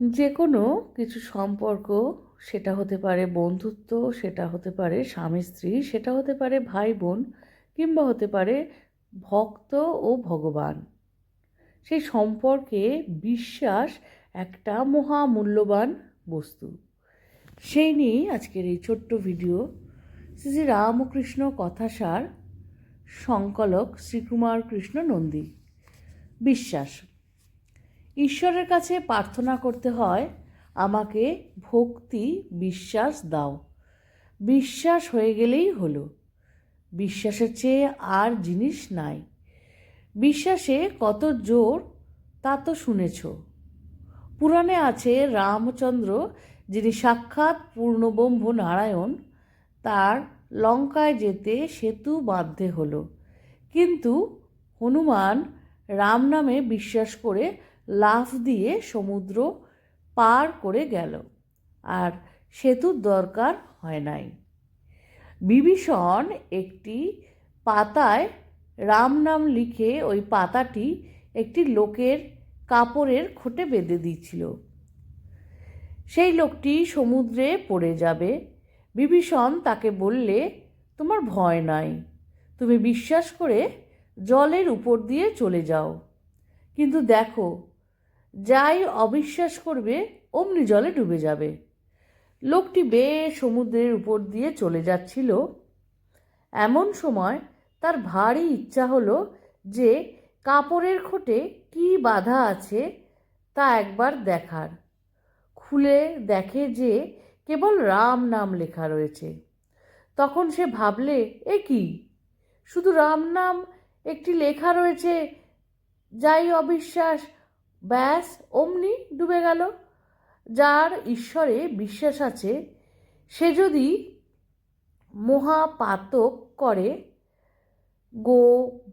যে কোনো কিছু সম্পর্ক, সেটা হতে পারে বন্ধুত্ব, সেটা হতে পারে স্বামী স্ত্রী, সেটা হতে পারে ভাই বোন, কিংবা হতে পারে ভক্ত ও ভগবান। সেই সম্পর্কে বিশ্বাস একটা মহামূল্যবান বস্তু। সেই নিয়েই আজকের এই ছোট্ট ভিডিও। শ্রী শ্রী রামকৃষ্ণ কথাসার, সংকলক শ্রীকুমার কৃষ্ণ নন্দী। বিশ্বাস। ঈশ্বরের কাছে প্রার্থনা করতে হয়, আমাকে ভক্তি বিশ্বাস দাও। বিশ্বাস হয়ে গেলেই হলো। বিশ্বাসের চেয়ে আর জিনিস নাই। বিশ্বাসে কত জোর তা তো শুনেছ। পুরাণে আছে রামচন্দ্র, যিনি সাক্ষাৎ পূর্ণব্রহ্ম নারায়ণ, তার লঙ্কায় যেতে সেতু বাঁধতে হলো। কিন্তু হনুমান রাম নামে বিশ্বাস করে লাফ দিয়ে সমুদ্র পার করে গেল, আর সেতুর দরকার হয় নাই। বিভীষণ একটি পাতায় রাম নাম লিখে ওই পাতাটি একটি লোকের কাপড়ের খোঁটে বেঁধে দিয়েছিল। সেই লোকটি সমুদ্রে পড়ে যাবে। বিভীষণ তাকে বললে, তোমার ভয় নাই, তুমি বিশ্বাস করে জলের উপর দিয়ে চলে যাও। কিন্তু দেখো, যাই অবিশ্বাস করবে অমনি জলে ডুবে যাবে। লোকটি বেশ সমুদ্রের উপর দিয়ে চলে যাচ্ছিল। এমন সময় তার ভারী ইচ্ছা হলো যে কাপড়ের খোঁটে কী বাঁধা আছে তা একবার দেখার। খুলে দেখে যে কেবল রাম নাম লেখা রয়েছে। তখন সে ভাবলে, এ কি, শুধু রাম নাম একটি লেখা রয়েছে, যাই অবিশ্বাস, ব্যাস অমনি ডুবে গেল। যার ঈশ্বরে বিশ্বাস আছে, সে যদি মহাপাতক করে, গো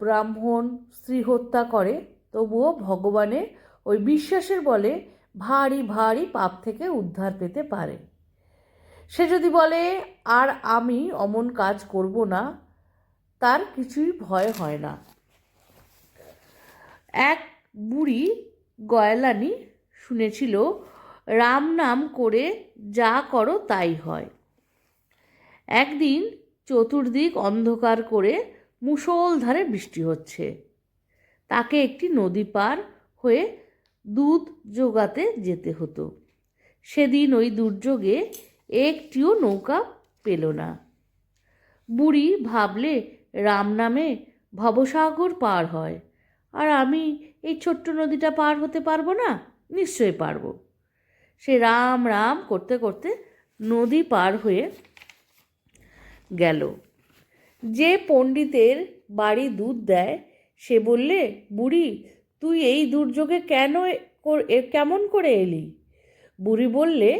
ব্রাহ্মণ স্ত্রী হত্যা করে, তবুও ভগবানের ওই বিশ্বাসের বলে ভারী ভারী পাপ থেকে উদ্ধার পেতে পারে। সে যদি বলে আর আমি অমন কাজ করব না, তার কিছুই ভয় হয় না। এক বুড়ি গয়লানি শুনেছিল, রাম নাম করে যা করো তাই হয়। একদিন চতুর্দিক অন্ধকার করে মুষলধারে বৃষ্টি হচ্ছে। তাকে একটি নদী পার হয়ে দুধ জোগাতে যেতে হতো। সেদিন ওই দুর্যোগে একটিও নৌকা পেল না। বুড়ি ভাবলে, রাম নামে ভবসাগর পার হয়, আর আমি এই ছোট্ট নদীটা পার হতে পারবো না? নিশ্চয়ই পারবো। সে রাম রাম করতে করতে নদী পার হয়ে গেল। যে পণ্ডিতের বাড়ি দুধ দেয়, সে বললে, বুড়ি, তুই এই দুর্যোগে কেমন করে এলি? বুড়ি বললে,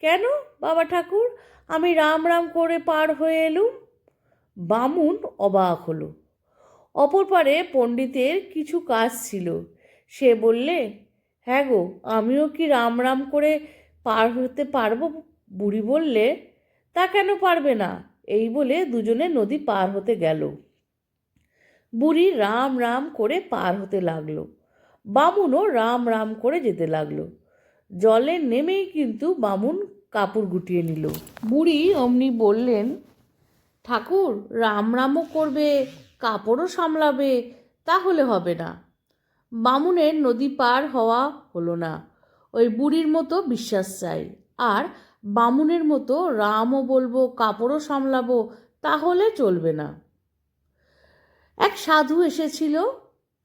কেন বাবা ঠাকুর, আমি রাম রাম করে পার হয়ে এলুম। বামুন অবাক হলো। অপর পারে পণ্ডিতের কিছু কাজ ছিল। সে বললে, হ্যাঁ গো, আমিও কি রাম রাম করে পার হতে পারবো? বুড়ি বললে, তা কেন পারবে না? এই বলে দুজনে নদী পার হতে গেল। বুড়ি রাম রাম করে পার হতে লাগলো। বামুনও রাম রাম করে যেতে লাগলো। জলে নেমেই কিন্তু বামুন কাপড় গুটিয়ে নিল। বুড়ি অমনি বললেন, ঠাকুর, রাম রামও করবে, কাপড়ও সামলাবে, তাহলে হবে না। বামুনের নদী পার হওয়া হলো না। ওই বুড়ির মতো বিশ্বাস চাই, আর বামুনের মতো রামও বলবো, কাপড়ও সামলাবো, তাহলে চলবে না। এক সাধু এসেছিল,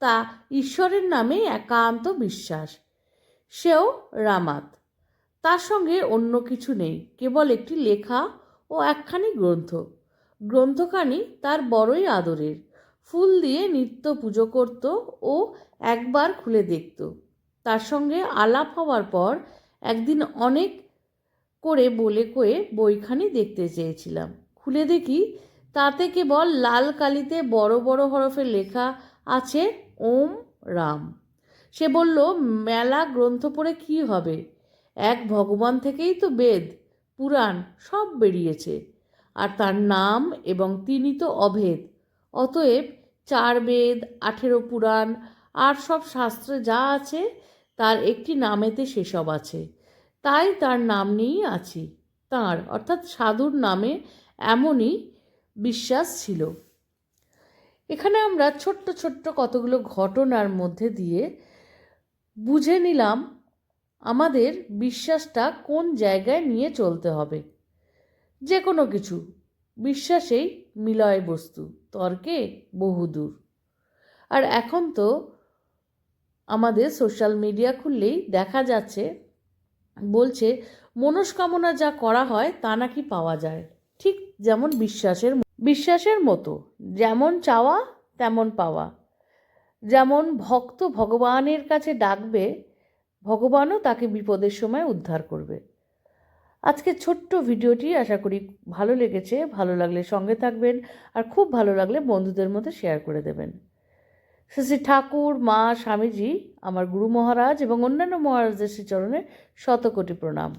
তা ঈশ্বরের নামে একান্ত বিশ্বাস। সেও রামাত। তার সঙ্গে অন্য কিছু নেই, কেবল একটি লেখা ও একখানি গ্রন্থ। গ্রন্থখানি তার বড়ই আদরের। ফুল দিয়ে নিত্য পুজো করত ও একবার খুলে দেখত। তার সঙ্গে আলাপ হওয়ার পর একদিন অনেক করে বলে কয়ে বইখানি দেখতে চেয়েছিলাম। খুলে দেখি, তাতে কেবল লাল কালিতে বড় বড় হরফে লেখা আছে, ওম রাম। সে বলল, মেলা গ্রন্থ পড়ে কী হবে? এক ভগবান থেকেই তো বেদ পুরাণ সব বেরিয়েছে, আর তার নাম এবং তিনি তো অভেদ। অতএব 4 বেদ, 18 পুরাণ আর সব শাস্ত্রে যা আছে, তার একটি নামেতে সেসব আছে। তাই তার নাম নিয়েই আছি। তাঁর অর্থাৎ সাধুর নামে এমনই বিশ্বাস ছিল। এখানে আমরা ছোট্ট ছোট্ট কতগুলো ঘটনার মধ্যে দিয়ে বুঝে নিলাম আমাদের বিশ্বাসটা কোন জায়গায় নিয়ে চলতে হবে। যে কোনো কিছু বিশ্বাসেই মিলয় বস্তু, তর্কে বহুদূর। আর এখন তো আমাদের সোশ্যাল মিডিয়া খুললেই দেখা যাচ্ছে, বলছে মনস্কামনা যা করা হয় তা নাকি পাওয়া যায়। ঠিক যেমন বিশ্বাসের মতো, যেমন চাওয়া তেমন পাওয়া। যেমন ভক্ত ভগবানের কাছে ডাকবে, ভগবানও তাকে বিপদের সময় উদ্ধার করবে। আজকে ছোট্ট ভিডিওটি আশা করি ভালো লেগেছে। ভালো লাগলে সঙ্গে থাকবেন, আর খুব ভালো লাগলে বন্ধুদের মধ্যে শেয়ার করে দেবেন। শ্রী শ্রী ঠাকুর, মা, স্বামীজি, আমার গুরু মহারাজ এবং অন্যান্য মহারাজদের শ্রীচরণে শতকোটি প্রণাম।